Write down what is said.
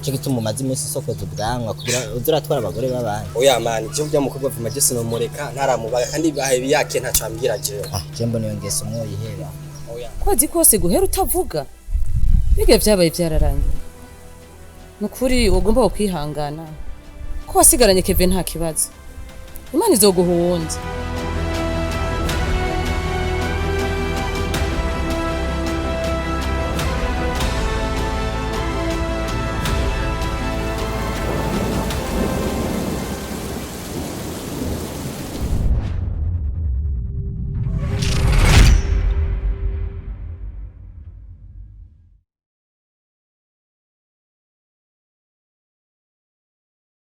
cyo gituma umaze iminsi isokoza ubwanwa kugira uzuratwara abagore babandi. Oya mani je bya mukobwa vuma je sinomureka ntaramubaga kandi bahe biyake ntaco ambwira jewe. Jembo niyo ngeso mwoyiheba. Oya kwazi kose guhera utavuga bige vyabaye vyararangiye nukuri ugomba kwihangana ko wasigaranye Kevin nta kibazo Imana izoguha uwundi.